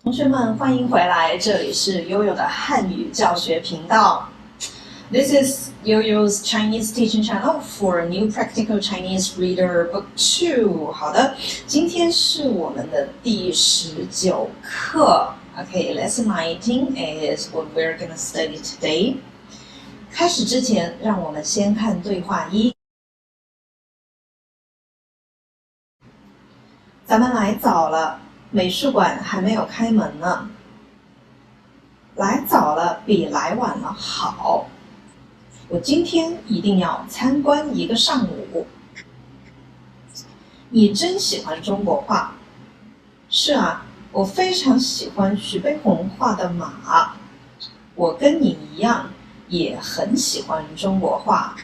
同学们，欢迎回来，这里是悠悠的汉语教学频道。This is Yoyo's Chinese teaching channel for new practical Chinese reader book 2. 好的，今天是我们的第19课。Okay, lesson 19 is what we're gonna study today. 开始之前，让我们先看对话一。咱们来早了，美术馆还没有开门呢。来早了比来晚了好。我今天一定要参观一个上午。你真喜欢中国画？是啊，我非常喜欢徐悲鸿画的马。我跟你一样，也很喜欢中国画。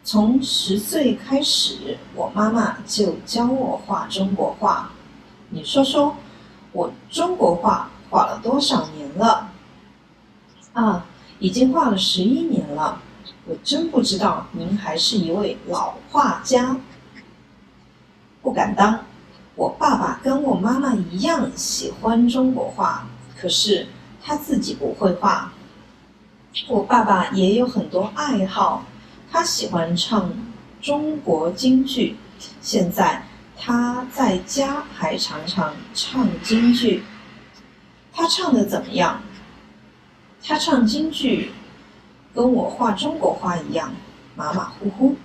从10岁开始，我妈妈就教我画中国画。你说说，我中国画画了多少年了？啊，已经画了11年了。我真不知道您还是一位老画家。不敢当，我爸爸跟我妈妈一样喜欢中国画，可是他自己不会画。我爸爸也有很多爱好，他喜欢唱中国京剧，现在他在家还常常唱京剧。他唱得怎么样？他唱京剧跟我画中国画一样，马马虎虎。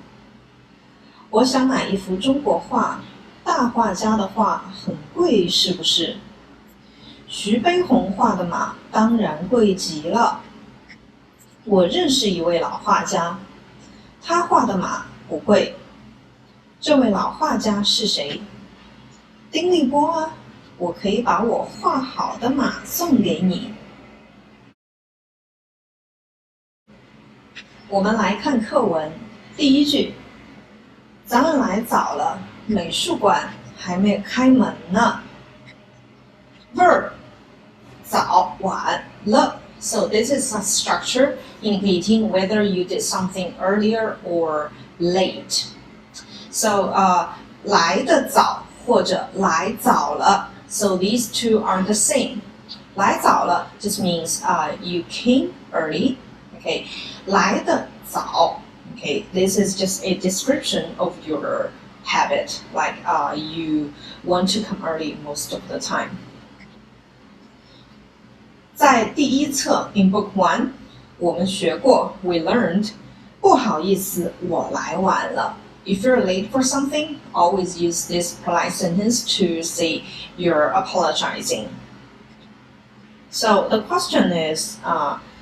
我想买一幅中国画，大画家的画很贵，是不是？徐悲鸿画的马当然贵极了。我认识一位老画家，他画的马不贵。这位老画家是谁？丁立波啊，我可以把我画好的马送给你。我们来看课文，第一句，咱们来早了，美术馆还没开门呢。Verb 早晚了。So this is a structure indicating whether you did something earlier or late. So 来得早或者来早了。So these two are the same. 来早了 just means you came early. Okay. 来得早 Okay. This is just a description of your habit. Like you want to come early most of the time. 在第一册 in book 1 我们学过 we learned 不好意思我来晚了 If you're late for something, always use this polite sentence to say you're apologizing. So the question is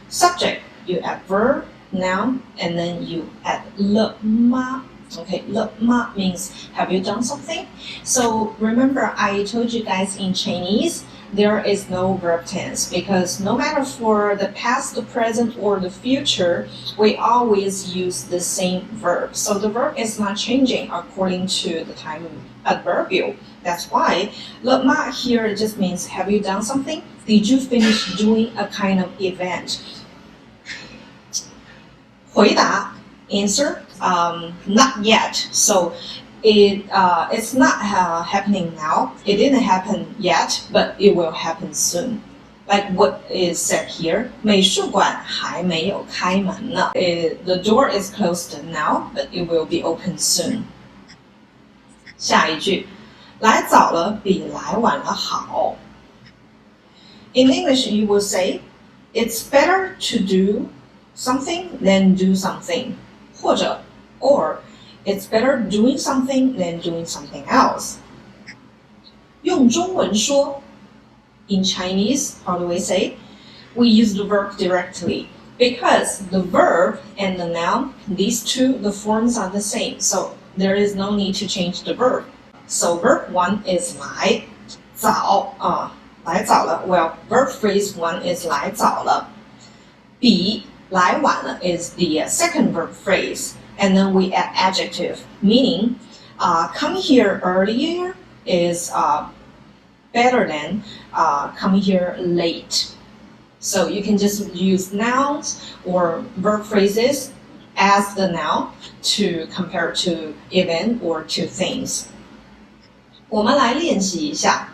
subject, you add verb, noun, and then you add le ma. Okay, le ma means have you done something? So remember I told you guys in Chinese there is no verb tense because no matter for the past, the present, or the future, we always use the same verb. So the verb is not changing according to the time adverbial. That's why le ma here just means have you done something? Did you finish doing a kind of event? 回答 answer not yet. So it's not happening now. It didn't happen yet, but it will happen soon. Like what is said here, 美术馆还没有开门呢。The door is closed now, but it will be open soon. 下一句，来早了比来晚了好。In English, you will say, it's better to do something than do something. 或者 or it's better doing something than doing something else. 用中文说 In Chinese, how do we say? We use the verb directly because the verb and the noun, these two, the forms are the same. So there is no need to change the verb. So verb 1 is 来早来早了 Well, verb phrase 1 is 来早了比来晚了 is the second verb phrase. And then we add adjective, meaning come here earlier is better than come here late. So you can just use nouns or verb phrases as the noun to compare to event or to things. 我们来练习一下。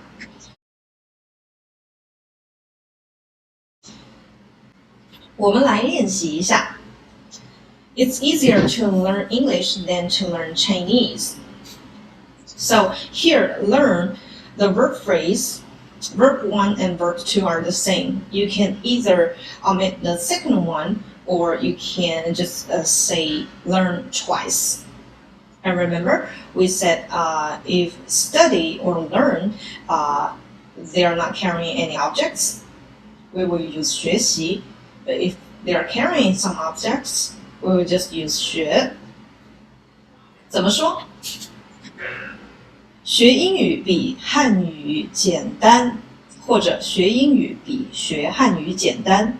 我们来练习一下。It's easier to learn English than to learn Chinese. So here, learn the verb phrase. Verb 1 and verb 2 are the same. You can either omit the second one or you can just say learn twice. And remember, we said if study or learn, they are not carrying any objects, we will use 学习. But if they are carrying some objects, we will just use 学. 怎么说？学英语比汉语简单，或者学英语比学汉语简单。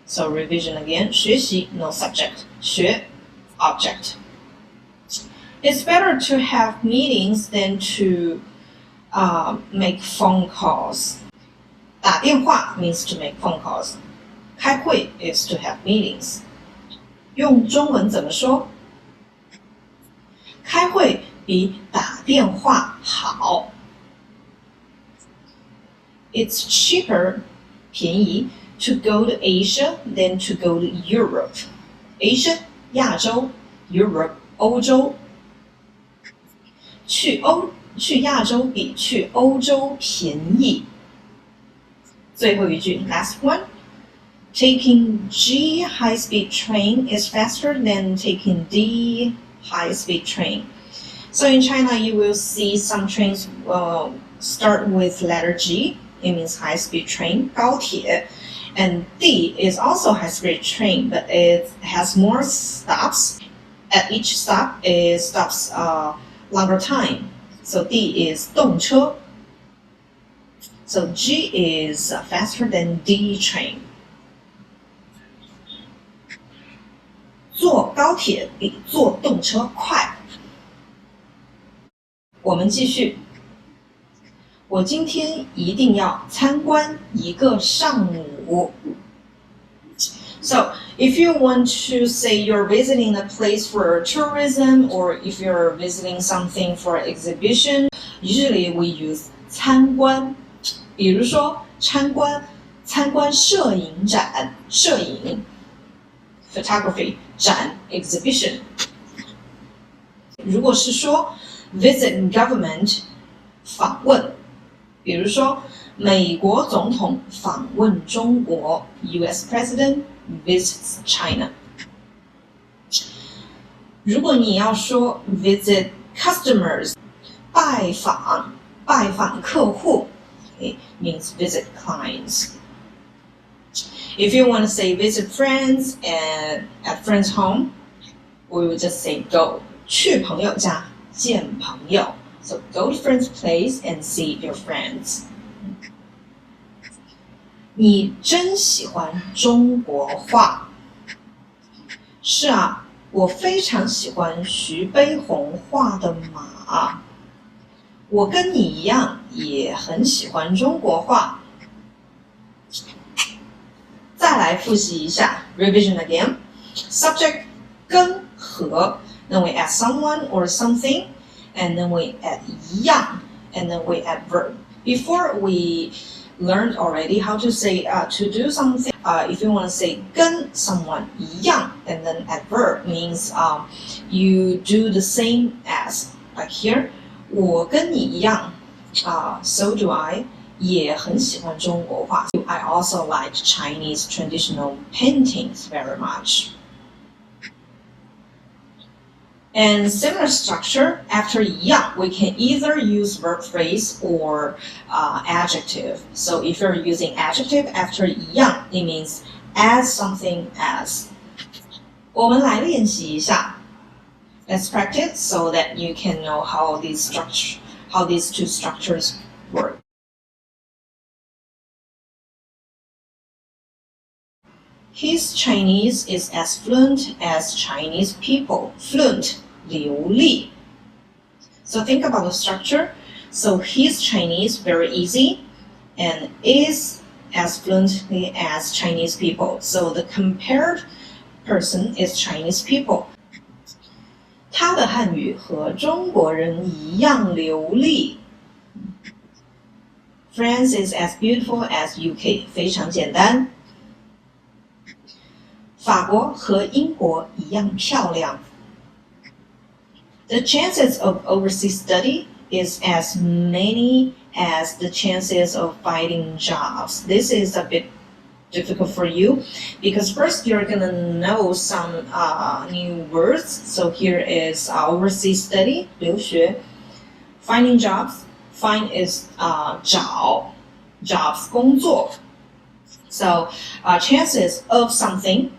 So revision again. 学习 no subject. 学 object. It's better to have meetings than to make phone calls. 打电话 means to make phone calls. 开会 is to have meetings. 用中文怎么说？开会比打电话好。It's cheaper, 便宜 to go to Asia than to go to Europe. Asia, 亚洲 Europe, 欧洲。去亚洲比去欧洲便宜。最后一句 last one. Taking G high-speed train is faster than taking D high-speed train. So in China, you will see some trains start with letter G. It means high-speed train, 高铁. And D is also high-speed train, but it has more stops. At each stop, it stops longer time. So D is 动车. So G is faster than D train. 坐高铁比坐动车快。我们继续。我今天一定要参观一个上午。So, if you want to say you're visiting a place for tourism or if you're visiting something for exhibition, usually we use 参观。比如说参观摄影展，摄影 photography 展 exhibition。如果是说 visit government 访问，比如说美国总统访问中国 US President visits China。如果你要说 visit customers 拜访客户 it means visit clients. If you want to say visit friends and at friends' home, we will just say go. 去朋友家见朋友 So go to friend's place and see your friends. 你真喜欢中国话。是啊，我非常喜欢徐悲鸿画的马。我跟你一样，也很喜欢中国话。再来复习一下 ，revision again. Subject 跟和 then we add someone or something, and then we add 一样 and then we add verb. Before we learned already how to say to do something. If you want to say 跟 someone 一样 and then add verb means you do the same as. Like here, 我跟你一样 so do I. 也很喜欢中国画 I also like Chinese traditional paintings very much. And similar structure, after 一样, we can either use verb phrase or adjective. So if you're using adjective after 一样, it means as something as. 我们来练习一下. Let's practice so that you can know how these two structures work. His Chinese is as fluent as Chinese people. Fluent, 流利. So think about the structure. So his Chinese, very easy, and is as fluently as Chinese people. So the compared person is Chinese people. 他的汉语和中国人一样流利。France is as beautiful as UK， 非常简单。法国和英国一样漂亮。The chances of overseas study is as many as the chances of finding jobs. This is a bit difficult for you because first you're gonna know some new words. So here is overseas study, 留学. Finding jobs, find is 找 jobs 工作. So chances of something.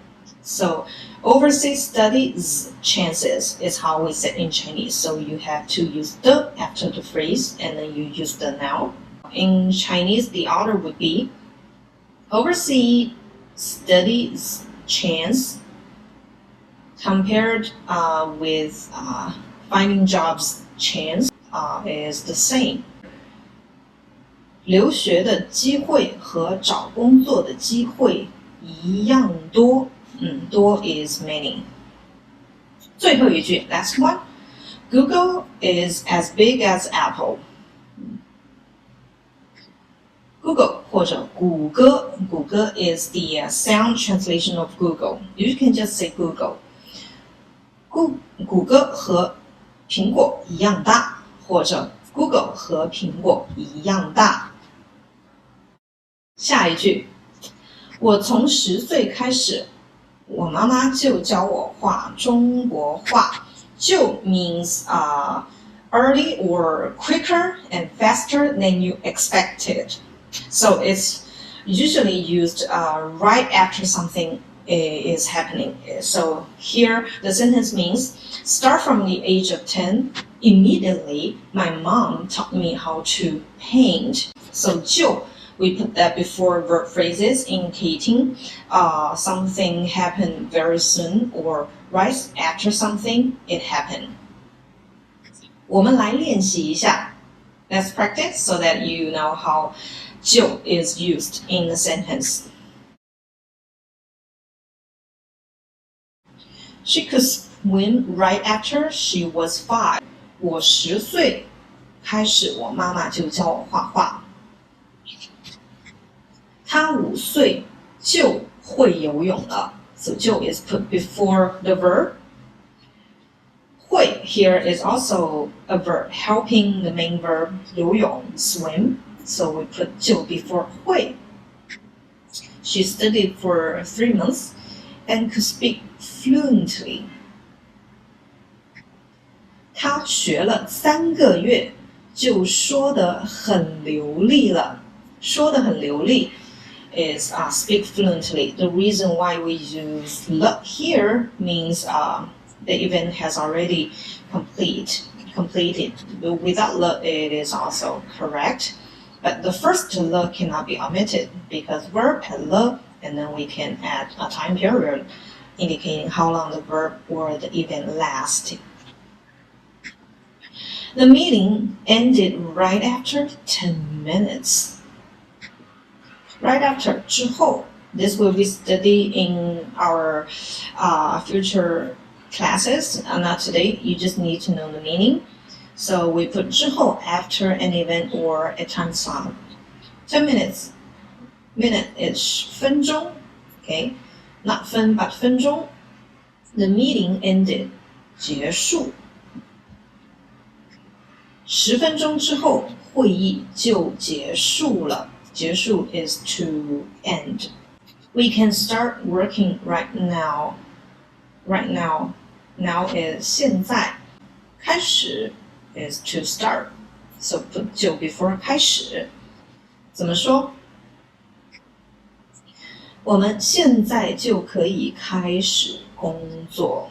So overseas studies chances is how we say in Chinese. So you have to use the after the phrase and then you use the now. In Chinese, the order would be overseas studies chance compared with finding jobs chance is the same. 留学的机会和找工作的机会一样多。多 is many. 最后一句 last one. Google is as big as Apple. Google 或者谷歌 Google is the sound translation of Google. You can just say Google. 谷歌和苹果一样大，或者 Google 和苹果一样大。下一句，我从10岁开始，我妈妈就教我画中国画。就 means early or quicker and faster than you expected. So it's usually used right after something is happening. So here the sentence means, start from the age of 10, immediately my mom taught me how to paint. So 就 we put that before verb phrases indicating something happened very soon or right after something it happened. 我们来练习一下. Let's practice so that you know how 就 is used in the sentence. She could swim right after she was 5. 我10岁开始，我妈妈就教我画画。她5岁就会游泳了。So 就 is put before the verb. 会 here is also a verb helping the main verb 游泳 swim. So we put 就 before 会. She studied for 3 months and could speak fluently. 她学了3个月就说得很流利了。说得很流利 is speak fluently. The reason why we use le here means the event has already completed. Without le, it is also correct. But the first le cannot be omitted because verb had le, and then we can add a time period indicating how long the verb or the event lasted. The meeting ended right after 10 minutes. Right after 之后 this will be studied in our future classes. Not today, you just need to know the meaning. So we put 之后 after an event or a time slot. 10 minutes. Minute is 分钟. Okay, not 分 but 分钟. The meeting ended. 结束。10分钟之后，会议就结束了。结束 is to end. We can start working right now. Right now. Now is 现在。开始 is to start. So put 就 before 开始。怎么说？我们现在就可以开始工作。